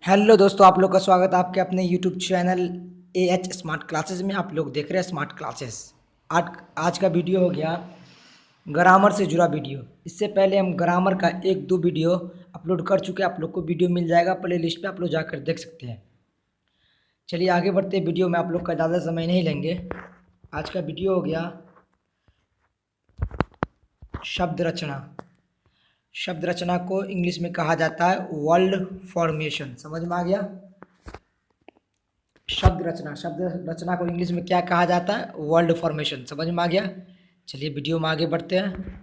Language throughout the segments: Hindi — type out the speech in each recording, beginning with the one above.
हेलो दोस्तों, आप लोग का स्वागत है आपके अपने YouTube channel AH smart classes में। आप लोग देख रहे हैं स्मार्ट क्लासेस। आज आज का वीडियो हो गया ग्रामर से जुड़ा वीडियो। इससे पहले हम ग्रामर का एक दो वीडियो अपलोड कर चुके हैं। आप लोग को वीडियो मिल जाएगा प्ले लिस्ट पर, आप लोग जाकर देख सकते हैं। चलिए आगे बढ़ते हैं वीडियो में, आप लोग का ज़्यादा समय नहीं लेंगे। आज का वीडियो हो गया शब्द रचना। शब्द रचना को इंग्लिश में कहा जाता है वर्ड फॉर्मेशन। समझ में आ गया? शब्द रचना को इंग्लिश में क्या कहा जाता है? Word formation. समझ में आ गया? चलिए वीडियो में आगे बढ़ते हैं।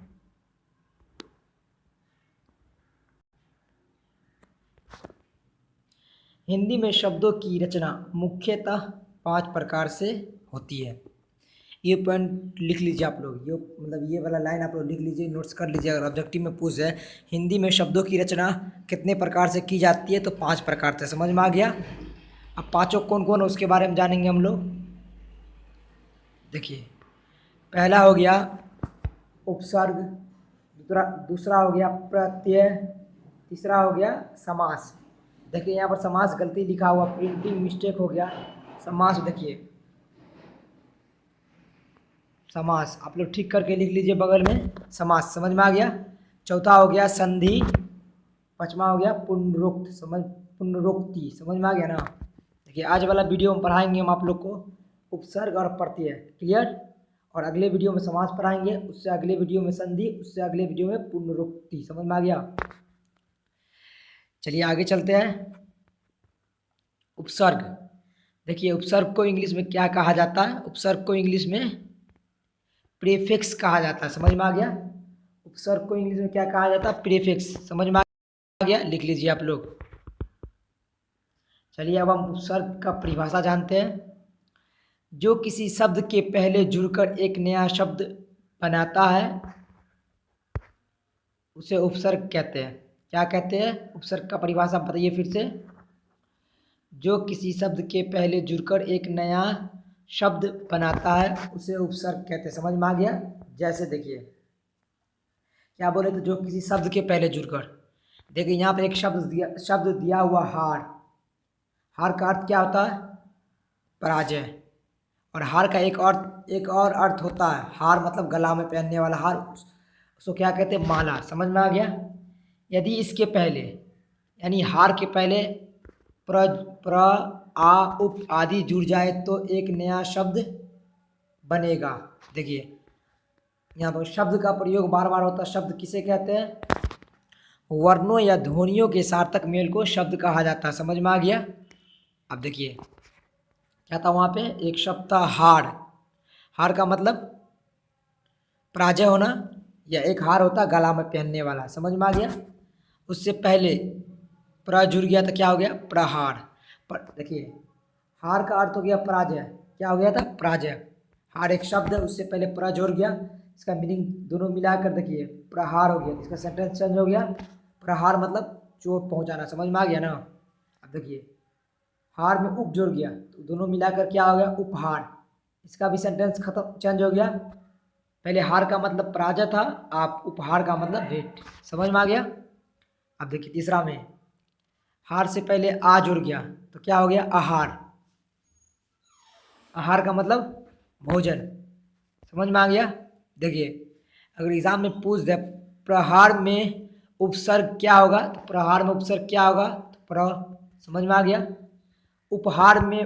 हिंदी में शब्दों की रचना मुख्यतः 5 प्रकार से होती है। ये पॉइंट लिख लीजिए आप लोग, ये वाला लाइन आप लोग लिख लीजिए, नोट्स कर लीजिए। अगर ऑब्जेक्टिव में पूछ जाए हिंदी में शब्दों की रचना कितने प्रकार से की जाती है, तो 5 प्रकार से। समझ में आ गया? अब पाँचों कौन कौन है उसके बारे में जानेंगे हम लोग। देखिए, पहला हो गया उपसर्ग, दूसरा हो गया प्रत्यय, तीसरा हो गया समास। देखिए यहाँ पर समास गलती लिखा हुआ, प्रिंटिंग मिस्टेक हो गया। समास देखिए, समास आप लोग ठीक करके लिख लीजिए बगल में, समास। समझ में आ गया? चौथा हो गया संधि, पांचवा हो गया पुनरुक्ति। समझ में आ गया ना? देखिए आज वाला वीडियो में पढ़ाएंगे हम आप लोग को उपसर्ग और प्रत्यय, क्लियर। और अगले वीडियो में समास पढ़ाएंगे, उससे अगले वीडियो में संधि, उससे अगले वीडियो में पुनरुक्ति। समझ में आ गया? चलिए आगे चलते हैं। उपसर्ग, देखिए उपसर्ग को इंग्लिश में क्या कहा जाता है? उपसर्ग को इंग्लिश में प्रीफिक्स कहा जाता है। समझ में आ गया? उपसर्ग को इंग्लिश में क्या कहा जाता है? प्रीफिक्स। समझ में आ गया? लिख लीजिए आप लोग। चलिए अब हम उपसर्ग का परिभाषा जानते हैं। जो किसी शब्द के पहले जुड़कर एक नया शब्द बनाता है उसे उपसर्ग कहते हैं। क्या कहते हैं? उपसर्ग का परिभाषा बताइए फिर से। जो किसी शब्द के पहले जुड़कर एक नया शब्द बनाता है उसे उपसर्ग कहते हैं। समझ में आ गया? जैसे देखिए क्या बोले, तो जो किसी शब्द के पहले जुड़कर, देखिए यहाँ पर एक शब्द दिया हुआ हार। हार का अर्थ क्या होता है? पराजय। और हार का एक और अर्थ होता है, हार मतलब गला में पहनने वाला हार, उसको क्या कहते हैं? माला। समझ में आ गया? यदि इसके पहले यानी हार के पहले प्र प्र आ उप आदि जुड़ जाए तो एक नया शब्द बनेगा। देखिए यहाँ पर शब्द का प्रयोग बार बार होता है। शब्द किसे कहते हैं? वर्णों या ध्वनियों के सार्थक मेल को शब्द कहा जाता है। समझ में आ गया? अब देखिए क्या था वहाँ पे, एक शब्द था हार। हार का मतलब पराजय होना, या एक हार होता गला में पहनने वाला। समझ में आ गया? उससे पहले प्र जुड़ गया तो क्या हो गया? प्रहार। पर देखिए हार का अर्थ हो गया पराजय। क्या हो गया था? पराजय। हार एक शब्द है, उससे पहले प्र जुड़ गया, इसका मीनिंग दोनों मिलाकर देखिए प्रहार हो गया। इसका सेंटेंस चेंज हो गया। प्रहार मतलब चोट पहुंचाना। समझ में आ गया ना? अब देखिए हार में उप जुड़ गया तो दोनों मिलाकर क्या हो गया? उपहार। इसका भी सेंटेंस खत्म, चेंज हो गया। पहले हार का मतलब पराजय था, आप उपहार का मतलब भेंट। समझ में आ गया? अब देखिए तीसरा में हार से पहले आ जुड़ गया तो क्या हो गया? आहार। आहार का मतलब भोजन। समझ में आ गया? देखिए अगर एग्जाम में पूछ दे प्रहार में उपसर्ग क्या होगा, तो प्रहार में उपसर्ग क्या होगा? तो प्र। समझ में आ गया? उपहार में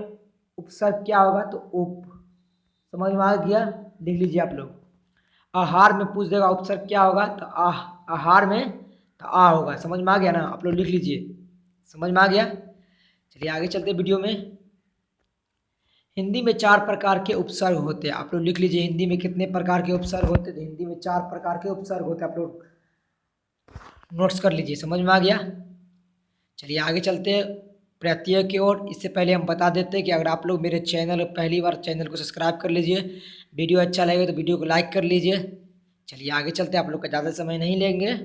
उपसर्ग क्या होगा? तो उप। समझ में आ गया? लिख लीजिए आप लोग। आहार में पूछ देगा उपसर्ग क्या होगा, तो आह। आहार में तो आ होगा। समझ में आ गया ना? आप लोग लिख लीजिए। समझ में आ गया? चलिए आगे चलते वीडियो में। हिंदी में 4 प्रकार के उपसर्ग होते हैं। आप लोग लिख लीजिए हिंदी में कितने प्रकार के उपसर्ग होते हैं। तो हिंदी में 4 प्रकार के उपसर्ग होते हैं, आप लोग नोट्स कर लीजिए। समझ में आ गया? चलिए आगे चलते हैं प्रत्यय की ओर। इससे पहले हम बता देते हैं कि अगर आप लोग मेरे चैनल पहली बार, चैनल को सब्सक्राइब कर लीजिए। वीडियो अच्छा लगे तो वीडियो को लाइक कर लीजिए। चलिए आगे चलते हैं, आप लोग का ज़्यादा समय नहीं लेंगे।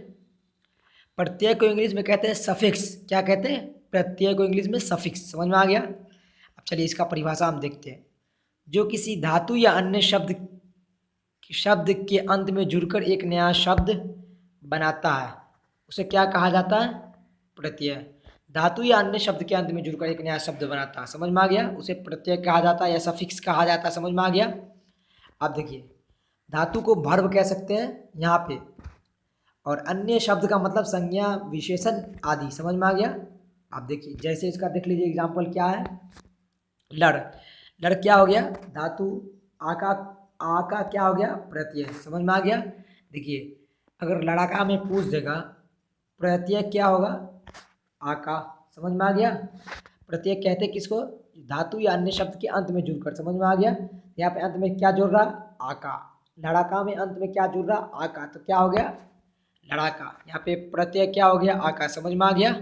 प्रत्यय को इंग्लिश में कहते हैं सफिक्स। क्या कहते हैं? प्रत्यय को इंग्लिश में सफिक्स। समझ में आ गया? अब चलिए इसका परिभाषा हम देखते हैं। जो किसी धातु या अन्य शब्द के अंत में जुड़कर एक नया शब्द बनाता है उसे क्या कहा जाता है? प्रत्यय। धातु या अन्य शब्द के अंत में जुड़कर एक नया शब्द बनाता है, समझ में आ गया, उसे प्रत्यय कहा जाता है या सफिक्स कहा जाता है, समझ में आ गया। अब देखिए धातु को वर्ब कह सकते हैं यहाँ पे, और अन्य शब्द का मतलब संज्ञा विशेषण आदि, समझ में आ गया। आप देखिए जैसे इसका देख लीजिए एग्जाम्पल क्या है, लड़, लड़ क्या हो गया धातु, आका, आका क्या हो गया प्रत्यय, समझ में आ गया। देखिए अगर लड़ाका में पूछ देगा प्रत्यय क्या होगा आका, समझ में आ गया। प्रत्यय कहते किसको, धातु या अन्य शब्द के अंत में जुड़कर, समझ में आ गया। यहाँ पे अंत में क्या जुड़ रहा आका, लड़ाका में अंत में क्या जुड़ रहा आका, तो क्या हो गया लड़ाका, यहाँ पे प्रत्यय क्या हो गया आका, समझ में आ गया।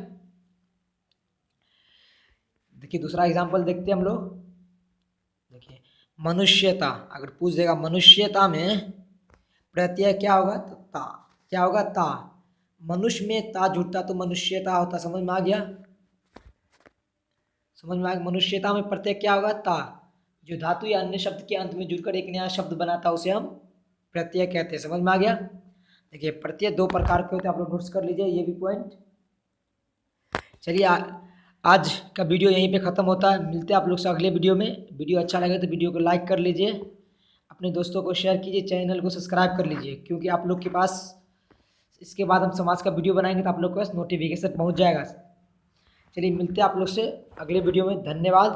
देखिए दूसरा एग्जाम्पल देखते हैं हम लोग। देखिए मनुष्यता, अगर पूछ देगा मनुष्यता में प्रत्यय क्या होगा तो ता, क्या होगा ता, मनुष्य में ता जुड़ता तो मनुष्यता होता, समझ में आ गया, समझ में आ गया। मनुष्यता में प्रत्यय क्या होगा ता, जो धातु या अन्य शब्द के अंत में जुड़कर एक नया शब्द बनाता है उसे हम प्रत्यय कहते हैं, समझ में आ गया। देखिए प्रत्यय दो प्रकार के होते हैं, आप लोग नोट्स कर लीजिए ये भी पॉइंट। चलिए आज का वीडियो यहीं पे ख़त्म होता है, मिलते हैं आप लोग से अगले वीडियो में। वीडियो अच्छा लगे तो वीडियो को लाइक कर लीजिए, अपने दोस्तों को शेयर कीजिए, चैनल को सब्सक्राइब कर लीजिए, क्योंकि आप लोग के पास इसके बाद हम समाज का वीडियो बनाएंगे तो आप लोग के पास नोटिफिकेशन पहुंच जाएगा। चलिए मिलते हैं आप लोग से अगले वीडियो में, धन्यवाद।